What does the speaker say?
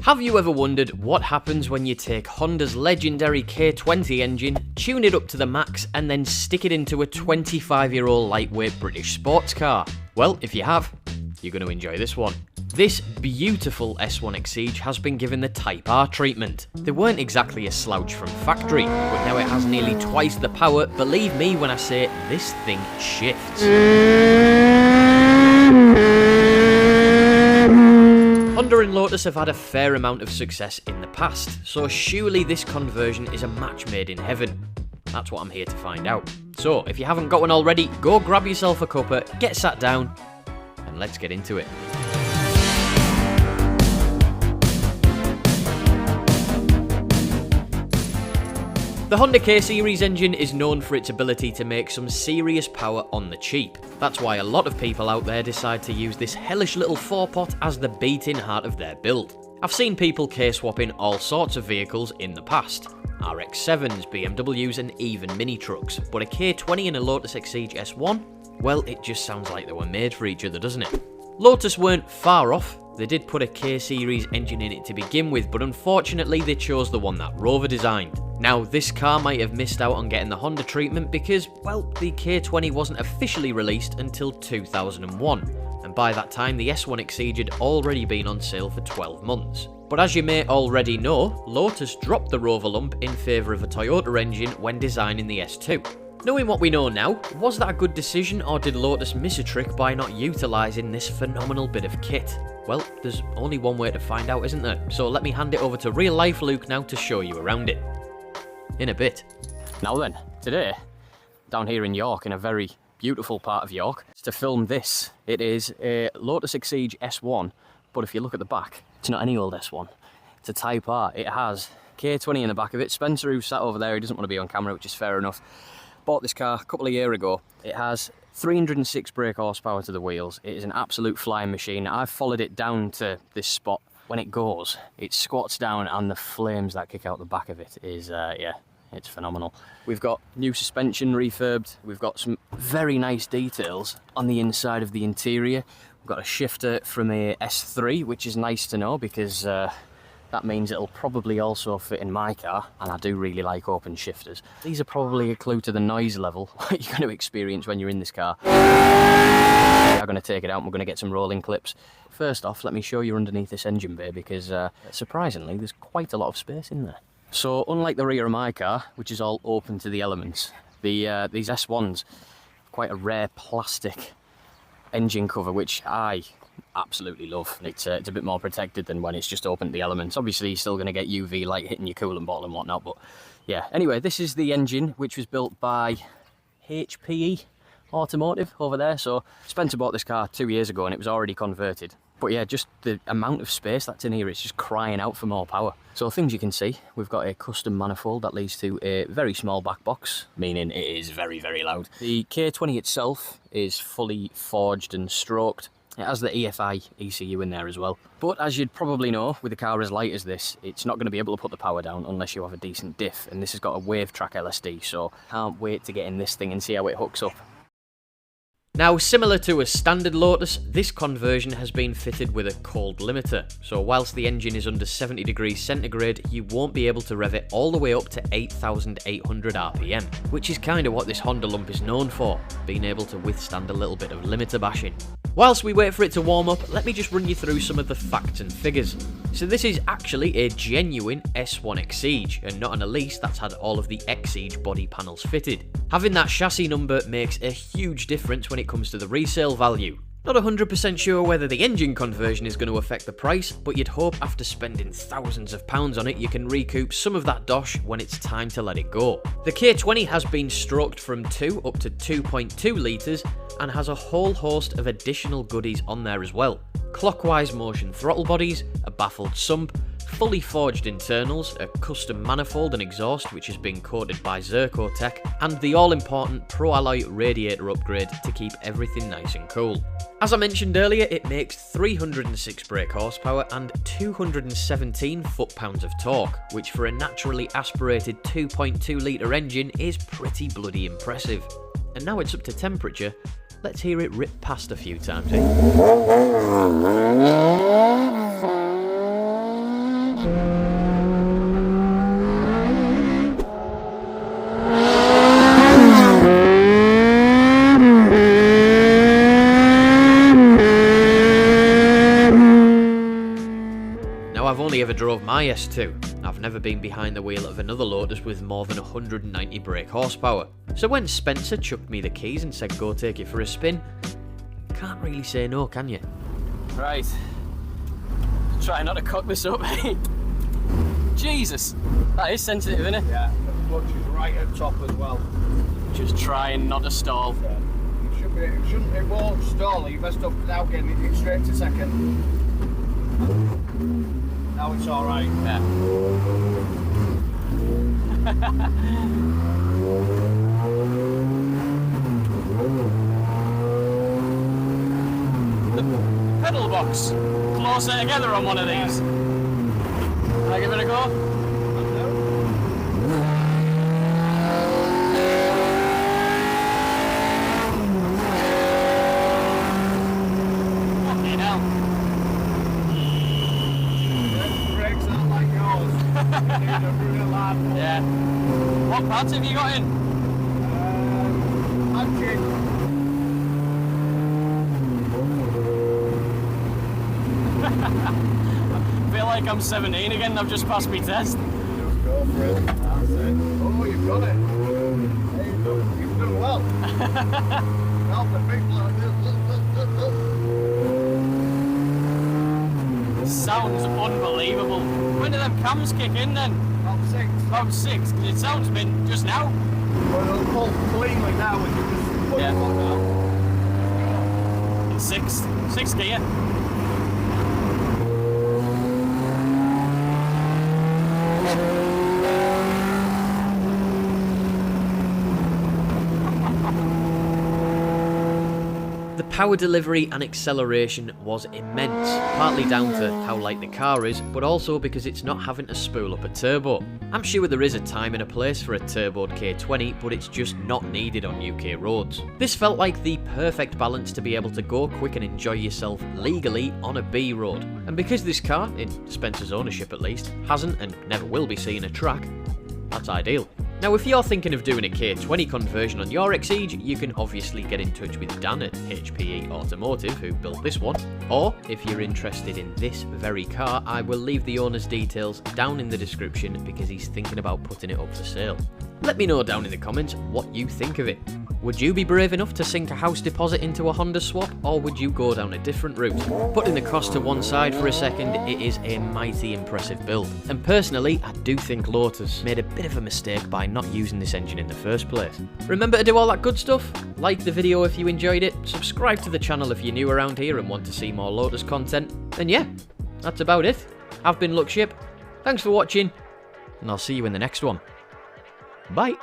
Have you ever wondered what happens when you take Honda's legendary K20 engine, tune it up to the max, and then stick it into a 25-year-old lightweight British sports car? Well, if you have, you're going to enjoy this one. This beautiful S1 Exige has been given the Type R treatment. They weren't exactly a slouch from factory, but now it has nearly twice the power. Believe me when I say this thing shifts. Honda and Lotus have had a fair amount of success in the past, so surely this conversion is a match made in heaven. That's what I'm here to find out. So, if you haven't got one already, go grab yourself a cuppa, get sat down, and let's get into it. The Honda K-Series engine is known for its ability to make some serious power on the cheap. That's why a lot of people out there decide to use this hellish little 4-pot as the beating heart of their build. I've seen people K-swapping all sorts of vehicles in the past. RX-7s, BMWs and even mini trucks, but a K20 and a Lotus Exige S1? Well, it just sounds like they were made for each other, doesn't it? Lotus weren't far off. They did put a K-Series engine in it to begin with, but unfortunately they chose the one that Rover designed. Now, this car might have missed out on getting the Honda treatment because, well, the K20 wasn't officially released until 2001, and by that time the S1 Exige had already been on sale for 12 months. But as you may already know, Lotus dropped the Rover lump in favour of a Toyota engine when designing the S2. Knowing what we know now, was that a good decision, or did Lotus miss a trick by not utilising this phenomenal bit of kit? Well, there's only one way to find out, isn't there? So let me hand it over to real life Luke now to show you around it. In a bit. Now then, today, down here in York, in a very beautiful part of York, to film this. It is a Lotus Exige S1, but if you look at the back, it's not any old S1. It's a Type R. It has K20 in the back of it. Spencer, who's sat over there, he doesn't want to be on camera, which is fair enough. Bought this car a couple of years ago. It has 306 brake horsepower to the wheels. It is an absolute flying machine. I've followed it down to this spot. When it goes, it squats down, and the flames that kick out the back of it is, yeah, it's phenomenal. We've got new suspension refurbed. We've got some very nice details on the inside of the interior. We've got a shifter from a S3, which is nice to know because that means it'll probably also fit in my car, and I do really like open shifters. These are probably a clue to the noise level you're going to experience when you're in this car. I'm going to take it out and we're going to get some rolling clips. First off, let me show you underneath this engine bay because surprisingly there's quite a lot of space in there. So unlike the rear of my car, which is all open to the elements, these S1s, quite a rare plastic engine cover, which I absolutely love. It's a bit more protected than when it's just open to the elements. Obviously you're still going to get UV light hitting your coolant bottle and whatnot, but yeah. Anyway, this is the engine which was built by 𝙁𝘼𝙊𝙆 Automotive over there. So Spencer bought this car 2 years ago and it was already converted. But yeah, just the amount of space that's in here, it's just crying out for more power. So things you can see, we've got a custom manifold that leads to a very small back box, meaning it is very, very loud. The K20 itself is fully forged and stroked. It has the EFI ECU in there as well. But as you'd probably know, with a car as light as this, it's not going to be able to put the power down unless you have a decent diff. And this has got a wave track LSD, so can't wait to get in this thing and see how it hooks up. Now, similar to a standard Lotus, this conversion has been fitted with a cold limiter, so whilst the engine is under 70 degrees centigrade, you won't be able to rev it all the way up to 8,800 RPM, which is kind of what this Honda lump is known for, being able to withstand a little bit of limiter bashing. Whilst we wait for it to warm up, let me just run you through some of the facts and figures. So this is actually a genuine S1 Exige, and not an Elise that's had all of the Exige body panels fitted. Having that chassis number makes a huge difference when it comes to the resale value. Not 100% sure whether the engine conversion is going to affect the price, but you'd hope after spending thousands of pounds on it you can recoup some of that dosh when it's time to let it go. The K20 has been stroked from 2 up to 2.2 litres and has a whole host of additional goodies on there as well. Clockwise motion throttle bodies, a baffled sump, fully forged internals, a custom manifold and exhaust which has been coated by 𝙁𝘼𝙾𝙀𝘽𝙊𝙁, and the all-important Pro Alloy radiator upgrade to keep everything nice and cool. As I mentioned earlier, it makes 306 brake horsepower and 217 foot-pounds of torque, which for a naturally aspirated 2.2 litre engine is pretty bloody impressive. And now it's up to temperature, let's hear it rip past a few times, eh? Now, I've only ever drove my S2. I've never been behind the wheel of another Lotus with more than 190 brake horsepower. So when Spencer chucked me the keys and said go take it for a spin, can't really say no, can you? Right. Try not to cock this up, eh? Jesus! That is sensitive, isn't it? Yeah, the clutch is right at top as well. Just trying not to stall. It won't stall. You messed up without getting it straight to second. Now it's alright. Yeah. The pedal box closer together on one of these. Can I give it a go? Fucking hell. The brakes aren't like yours. You need a really large one. Yeah. What pads have you got in? Magic. I feel like I'm 17 again and I've just passed my test. Just go for it. That's it. Oh, you've got it. Hey, you've done well. Help the big bloke. Sounds unbelievable. When do them cams kick in then? About 6. About 6. It sounds mint just now. Well, it'll pull cleanly now when you just put Yeah. your foot down. In 6 gear. The power delivery and acceleration was immense, partly down to how light the car is, but also because it's not having to spool up a turbo. I'm sure there is a time and a place for a turboed K20, but it's just not needed on UK roads. This felt like the perfect balance to be able to go quick and enjoy yourself legally on a B road. And because this car, in Spencer's ownership at least, hasn't and never will be seeing a track, that's ideal. Now, if you're thinking of doing a K20 conversion on your Exige, you can obviously get in touch with Dan at 𝙁𝘆𝙾𝙄𝙊𝙆 Automotive, who built this one. Or, if you're interested in this very car, I will leave the owner's details down in the description because he's thinking about putting it up for sale. Let me know down in the comments what you think of it. Would you be brave enough to sink a house deposit into a Honda swap, or would you go down a different route? Putting the cost to one side for a second, it is a mighty impressive build. And personally, I do think Lotus made a bit of a mistake by not using this engine in the first place. Remember to do all that good stuff? Like the video if you enjoyed it, subscribe to the channel if you're new around here and want to see more Lotus content, and yeah, that's about it. I've been lookship, thanks for watching, and I'll see you in the next one. Bye!